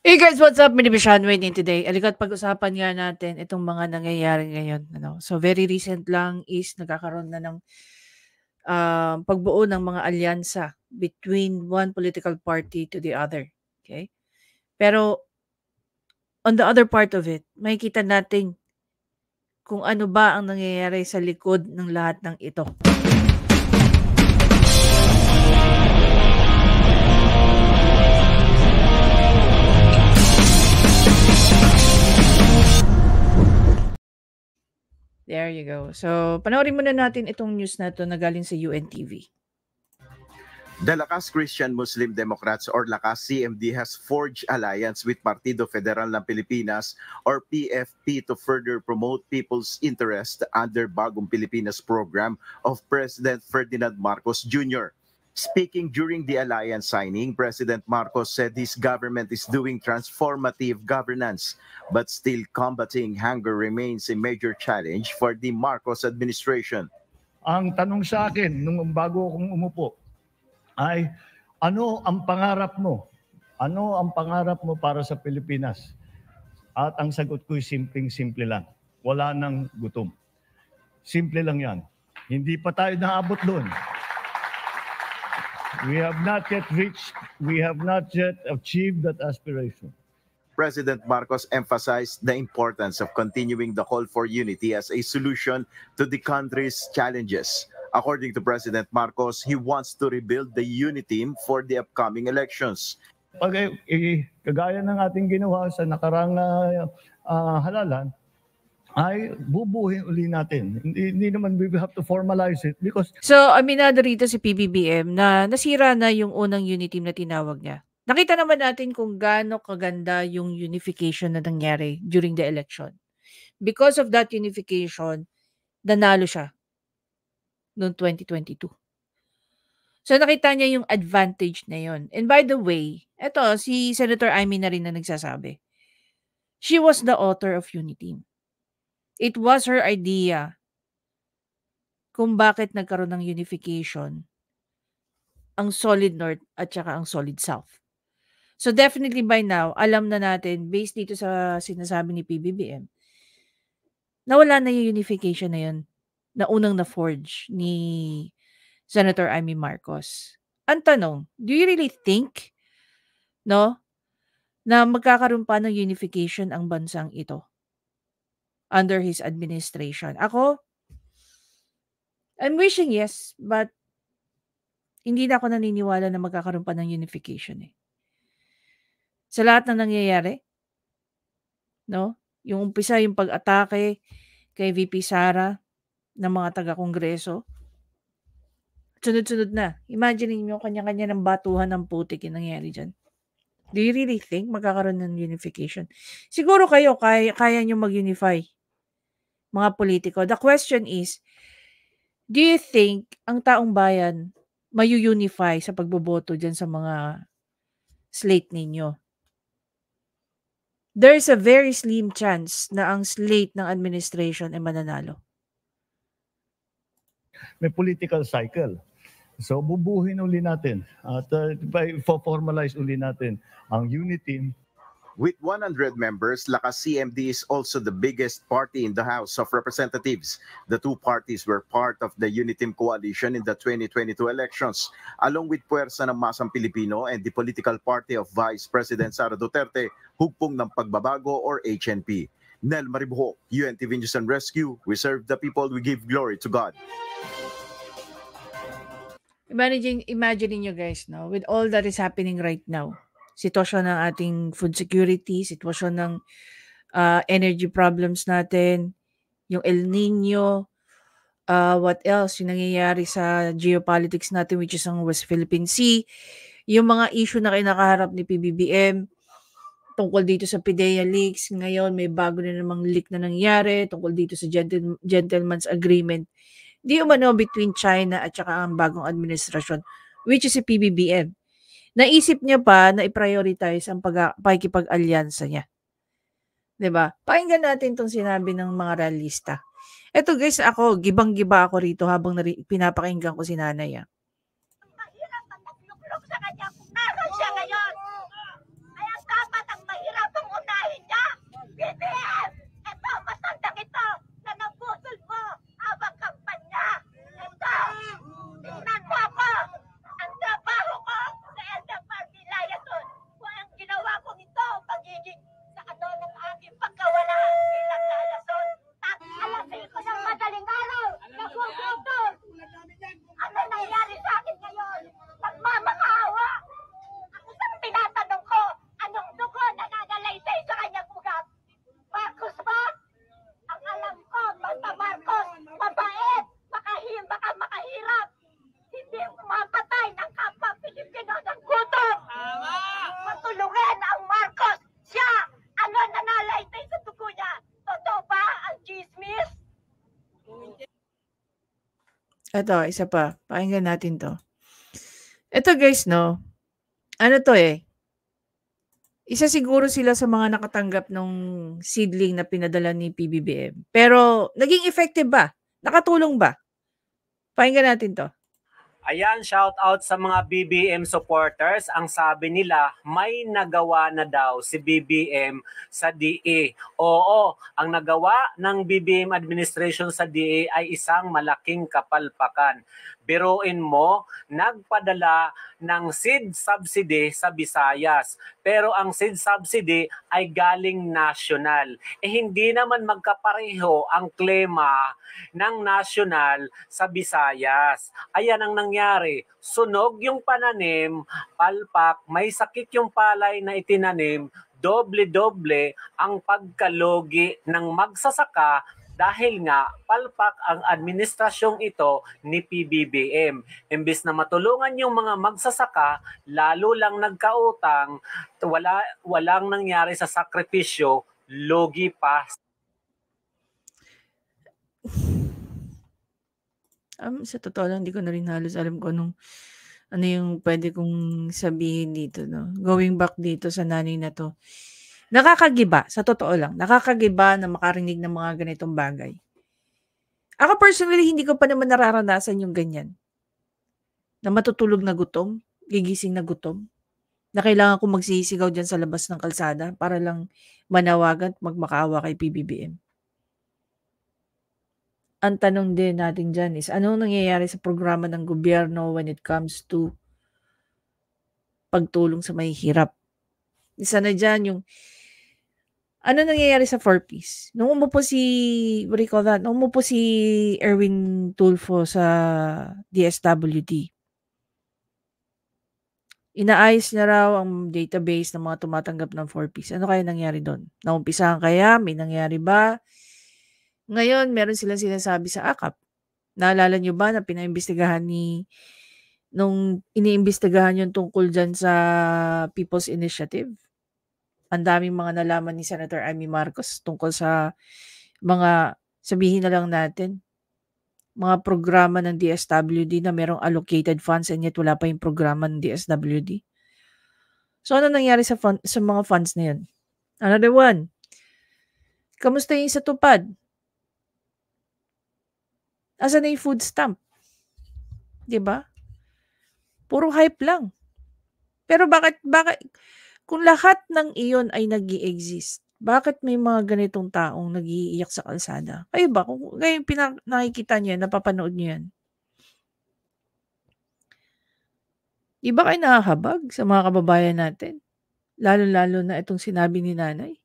Hey guys, what's up? Mini Sean waiting today. Alikat pag-usapan nga natin itong mga nangyayari ngayon. So very recent lang is nagkakaroon na ng pagbuo ng mga alyansa between one political party to the other. Okay? Pero on the other part of it, makikita natin kung ano ba ang nangyayari sa likod ng lahat ng ito. There you go. So, panoorin muna natin itong news na ito na galing sa UNTV. The Lakas Christian Muslim Democrats or Lakas CMD has forged alliance with Partido Federal ng Pilipinas or PFP to further promote people's interest under Bagong Pilipinas program of President Ferdinand Marcos Jr. Speaking during the alliance signing, President Marcos said his government is doing transformative governance, but still combating hunger remains a major challenge for the Marcos administration. Ang tanong sa akin nung bago akong umupo ay, ano ang pangarap mo? Ano ang pangarap mo para sa Pilipinas? At ang sagot ko ay simpleng-simple lang. Wala nang gutom. Simple lang yan. Hindi pa tayo naabot doon. We have not yet achieved that aspiration. President Marcos emphasized the importance of continuing the call for unity as a solution to the country's challenges. According to President Marcos, he wants to rebuild the unity team for the upcoming elections. Pag kagaya ng ating ginawa sa nakarang halalan, ay bubuhin uli natin. Hindi naman we have to formalize it because... So, aminado rito si PBBM na nasira na yung unang unity team na tinawag niya. Nakita naman natin kung gaano kaganda yung unification na nangyari during the election. Because of that unification, nanalo siya noong 2022. So, nakita niya yung advantage na yun. And by the way, eto, si Senator Amy na rin na nagsasabi. She was the author of unity team. It was her idea kung bakit nagkaroon ng unification ang Solid North at saka ang Solid South. So definitely by now, alam na natin, based dito sa sinasabi ni PBBM, na wala na yung unification na yun na unang na-forge ni Senator Amy Marcos. Ang tanong, do you really think, no, na magkakaroon pa ng unification ang bansang ito under his administration? Ako, I'm wishing yes, but hindi na ako naniniwala na magkakaroon pa ng unification eh. Sa lahat na nangyayari, no? Yung umpisa, yung pag-atake kay VP Sara ng mga taga-kongreso, sunod-sunod na. Imagine niyo kanya-kanya ng batuhan ng putik yung nangyayari dyan. Do you really think magkakaroon ng unification? Siguro kayo, kaya nyo mag-unify, mga politiko. The question is, do you think ang taong bayan mayu-unify sa pagboboto dyan sa mga slate ninyo? There's a very slim chance na ang slate ng administration ay mananalo. May political cycle. So bubuhin uli natin at formalize uli natin ang unity. With 100 members, Lakas CMD is also the biggest party in the House of Representatives. The two parties were part of the Uniteam coalition in the 2022 elections, along with Puwersa ng Masang Pilipino and the political party of Vice President Sara Duterte, Hugpong ng Pagbabago or HNP. Nel Maribuho, UNTV News and Rescue. We serve the people, we give glory to God. Imagine nyo guys, no, with all that is happening right now, sitwasyon ng ating food security, sitwasyon ng energy problems natin, yung El Nino, what else, yung nangyayari sa geopolitics natin which is ang West Philippine Sea, yung mga issue na kinakaharap ni PBBM tungkol dito sa PIDEA leaks. Ngayon may bago na namang leak na nangyari tungkol dito sa gentleman's agreement di umano between China at saka ang bagong administrasyon which is si PBBM. Naisip niya pa na i-prioritize ang pakikipag-alyansa niya. 'Di ba? Pakinggan natin 'tong sinabi ng mga realista. Eto guys, ako gibang-giba ako rito habang pinapakinggan ko si Nanay. Mahirap ang magluklok sa kanya kung naroon siya ngayon. Kaya dapat ang mahirap Eto, isa pa. Pakinggan natin to. Ito guys, no? Ano to eh? Isa siguro sila sa mga nakatanggap ng seedling na pinadala ni PBBM. Pero, naging effective ba? Nakatulong ba? Pakinggan natin to. Ayan, shout out sa mga BBM supporters. Ang sabi nila, may nagawa na daw si BBM sa DA. Oo, ang nagawa ng BBM administration sa DA ay isang malaking kapalpakan. Biruin mo, nagpadala ng seed subsidy sa Visayas. Pero ang seed subsidy ay galing national. Hindi naman magkapareho ang klema ng national sa Visayas. Ayan ang nangyari. Sunog yung pananim, palpak, may sakit yung palay na itinanim, doble-doble ang pagkalugi ng magsasaka dahil nga palpak ang administrasyong ito ni PBBM. Imbes na matulungan yung mga magsasaka, lalo lang nagkautang, walang nangyari sa sakripisyo, logi pa. Sa totoo lang, hindi ko na rin halos alam kung ano yung pwede kong sabihin dito, no? Going back dito sa nanay na to. Nakakagiba, sa totoo lang. Nakakagiba na makarinig ng mga ganitong bagay. Ako personally, hindi ko pa naman nararanasan yung ganyan. Na matutulog na gutom, gigising na gutom, na kailangan kong magsisigaw dyan sa labas ng kalsada para lang manawagan at magmakaawa kay PBBM. Ang tanong din natin dyan is, anong nangyayari sa programa ng gobyerno when it comes to pagtulong sa mahihirap? Isa na dyan yung, ano nangyayari sa 4Ps? Nung umupo si, what do you call that? Nung umupo si Erwin Tulfo sa DSWD, inaayos niya raw ang database ng mga tumatanggap ng 4Ps. Ano kaya nangyari doon? Naumpisahan kaya? May nangyari ba? Ngayon, meron silang sinasabi sa AKAP. Naalala niyo ba na pinaimbestigahan nung iniimbestigahan yung tungkol dyan sa People's Initiative? Ang daming mga nalaman ni Senator Amy Marcos tungkol sa mga, sabihin na lang natin, mga programa ng DSWD na merong allocated funds and yet wala pa yung programa ng DSWD. So, ano nangyari sa mga funds na yun? Another one, kamusta yung sa tupad? Asan na yung food stamp? Diba? Puro hype lang. Pero bakit, kung lahat ng iyon ay nag-i-exist, bakit may mga ganitong taong nag-iiyak sa kalsada? Kayo ba? Kung ngayon nakikita niyo yan, napapanood niyo yan. Di ba kayo nakahabag sa mga kababayan natin? Lalo-lalo na itong sinabi ni nanay.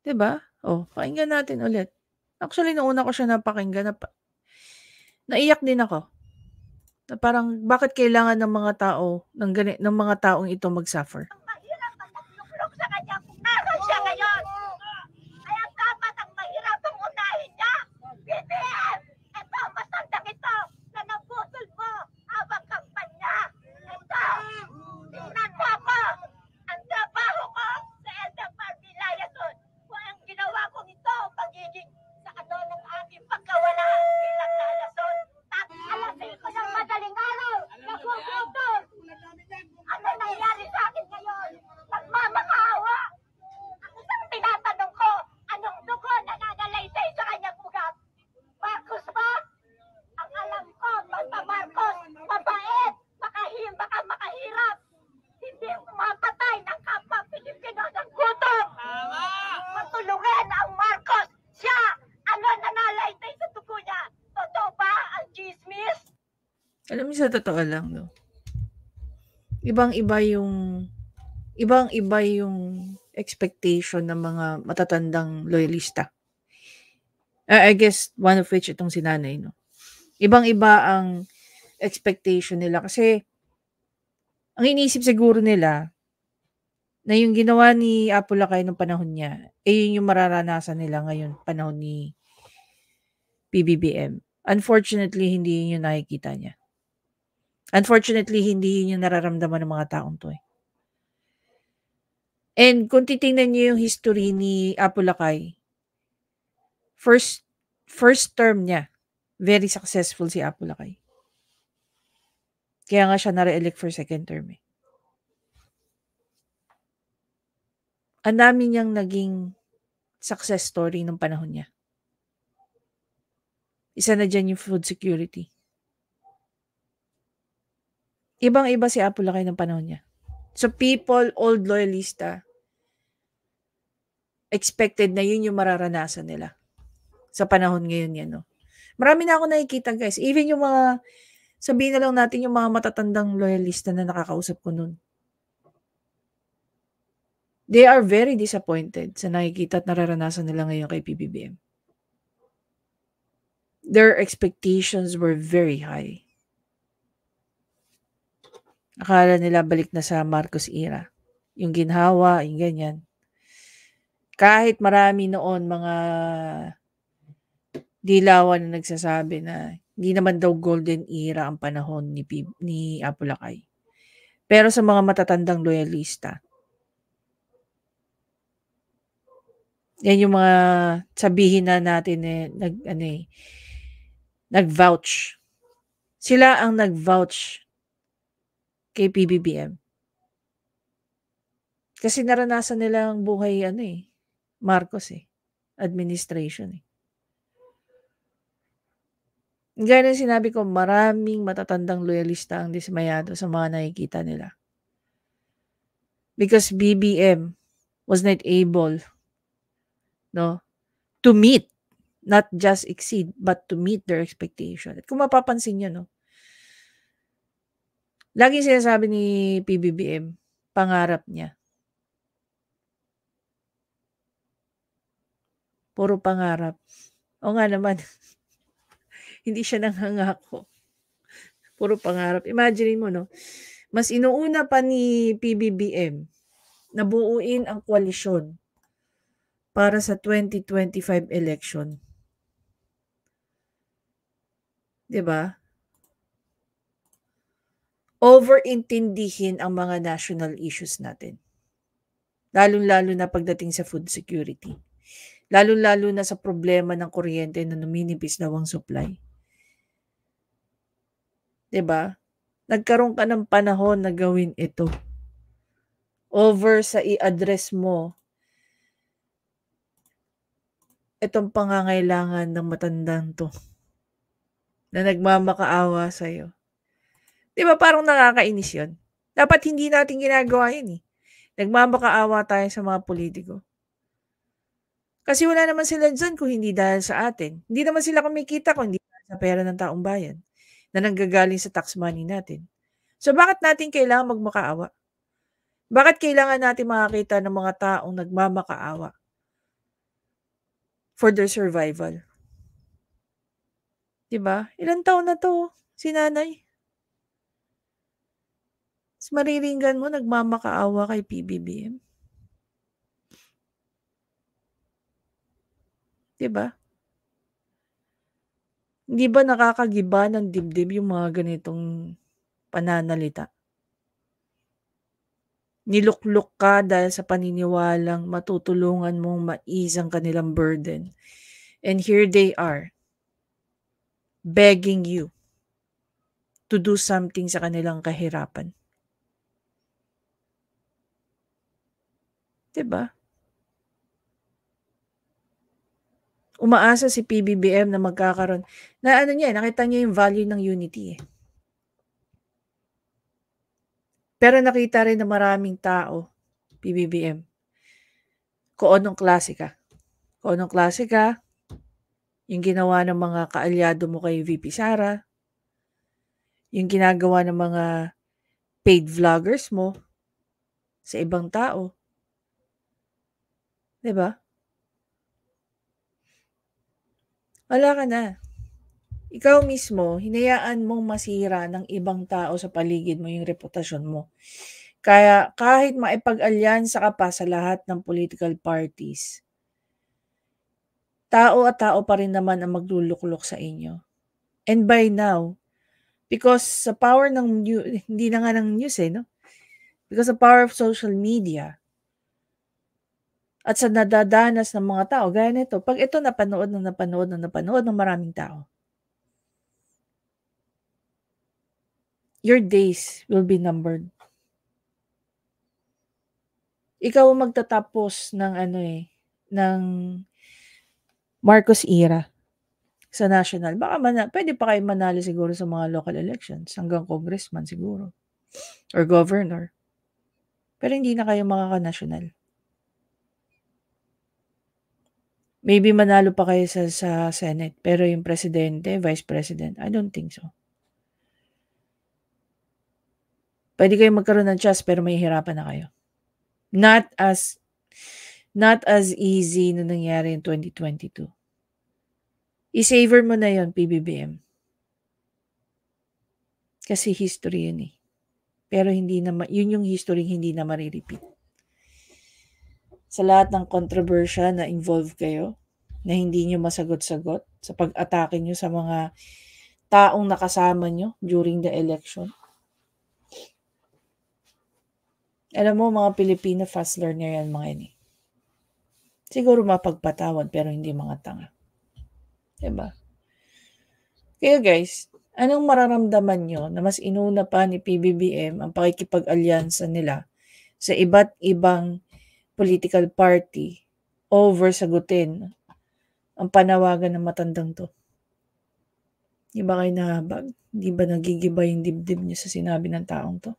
Diba? Pakinggan natin ulit. Actually, nauna ko siya napakinggan, naiyak din ako. Na parang, bakit kailangan ng mga tao, ng mga taong ito mag-suffer? Mahirap ang nagluklok sa kanya kung naroon siya ngayon. Kaya dapat ang mahirap ang unahin niya. BBM! Ito, matandang ito na nabutol mo habang kampanya. Ito, tingnan mo ako. Ang trabaho ko sa LDFR Vilayason. Kung ang ginawa kong ito, magiging sa ng aking pagkawala bilang lalason. Alasin ko ng madaling araw. Nagugutom. Ano nangyari sa akin ngayon? Nagmamakaawa. Ang isang tinatanong ko, anong dugo na nagalaysay sa kanyang ugat? Marcos ba? Ang alam ko, basta Marcos, mabait, makahirap. Hindi mapatay ng kapwa Pilipino ng gutom. Matulungan ang Marcos. Siya, ano nanalaysay sa dugo niya? Totoo ba ang chismis? Alam mo, sa totoo lang, no? Ibang-iba yung expectation ng mga matatandang loyalista. I guess one of which itong si nanay, no? Ibang-iba ang expectation nila kasi ang iniisip siguro nila na yung ginawa ni Apo Lakay nung panahon niya, yun yung mararanasan nila ngayon, panahon ni PBBM. Unfortunately, hindi yun yung nakikita niya. Unfortunately, hindi yun yung nararamdaman ng mga taong to. And kung titingnan niyo yung history ni Apo Lakay, first term niya Very successful si Apo Lakay. Kaya nga siya na-re-elect for second term eh. Ang dami niyang naging success story nung panahon niya. Isa na dyan yung food security. Ibang-iba si Apo Lakay ng panahon niya. So people, old loyalista, expected na yun yung mararanasan nila sa panahon ngayon yan. No? Marami na ako nakikita guys. Even yung mga, sabihin na lang natin yung mga matatandang loyalista na nakakausap ko nun. They are very disappointed sa nakikita at nararanasan nila ngayon kay PBBM. Their expectations were very high. Akala nila balik na sa Marcos era. Yung ginhawa, yung ganyan. Kahit marami noon mga dilawan na nagsasabi na hindi naman daw golden era ang panahon ni Apo Lakay. Pero sa mga matatandang loyalista, yan yung mga sabihin na natin nag-vouch. Sila ang nag-vouch kay PBBM. Kasi naranasan nila ang buhay Marcos administration Gaya ng sinabi ko, maraming matatandang loyalista ang dismayado sa mga nakikita nila. Because BBM was not able to meet, not just exceed, but to meet their expectation. At kung mapapansin nyo, laging sinasabi ni PBBM, pangarap niya. Puro pangarap. O nga naman, hindi siya nangangako. Puro pangarap. Imagine mo, mas inuuna pa ni PBBM na buuin ang koalisyon para sa 2025 election. 'Di ba? Overintindihin ang mga national issues natin. Lalong-lalo na pagdating sa food security. Lalong-lalo na sa problema ng kuryente na numinipis daw ang supply. 'Di ba? Nagkaroon ka ng panahon na gawin ito. Over sa i-address mo itong pangangailangan ng matandang to na nagmamakaawa sa'yo. 'Di ba parang nakakainis yun? Dapat hindi natin ginagawa yun Nagmamakaawa tayo sa mga politiko. Kasi wala naman sila dyan kung hindi dahil sa atin. Hindi naman sila kumikita kung hindi dahil sa pera ng taong bayan na nanggagaling sa tax money natin. So bakit natin kailangan magmakaawa? Bakit kailangan natin makakita ng mga taong nagmamakaawa for their survival? Diba? Ilang taon na to, si nanay? Mas mariringgan mo, nagmamakaawa kay PBBM. Diba? Hindi ba nakakagiba ng dibdib yung mga ganitong pananalita? Niluklok ka dahil sa paniniwalang matutulungan mong maisang kanilang burden. And here they are, begging you to do something sa kanilang kahirapan. Diba? Umaasa si PBBM na magkakaroon. Na nakita niya yung value ng unity Pero nakita rin na maraming tao, PBBM, koonong klase ka. Koonong klase ka, yung ginawa ng mga kaalyado mo kay VP Sara, yung ginagawa ng mga paid vloggers mo sa ibang tao. Diba? Wala ka na. Ikaw mismo, hinayaan mong masira ng ibang tao sa paligid mo yung reputasyon mo. Kaya kahit maipag-alyansa ka pa sa lahat ng political parties, tao at tao pa rin naman ang magluluklok sa inyo. And by now, because sa power ng hindi na nga ng news Because the power of social media, at sa nadadanas ng mga tao, gaya nito, pag ito napanood ng maraming tao, your days will be numbered. Ikaw ang magtatapos ng ng Marcos era sa national. Baka pwede pa kayo manalo siguro sa mga local elections hanggang congressman siguro or governor. Pero hindi na kayo makaka-national. Maybe manalo pa kayo sa Senate, pero yung presidente, vice president, I don't think so. Pwede kayo magkaroon ng chance pero may hirapan na kayo. Not as easy na nangyari in 2022. I-savor mo na yon PBBM. Kasi history yun eh. Pero yun yung history hindi na marirepeat. Sa lahat ng controversya na involved kayo, na hindi nyo masagot-sagot sa pag-atake nyo sa mga taong nakasama nyo during the election. Alam mo, mga Pilipino fast learner yan mga ini. Siguro mapagpatawad pero hindi mga tanga. Diba? Kaya guys, anong mararamdaman nyo na mas inuna pa ni PBBM ang pakikipag-alyansa nila sa iba't ibang political party over sagutin ang panawagan ng matandang to? Di ba kayo nahabag? Di ba nagigiba yung dibdib niya sa sinabi ng taong to?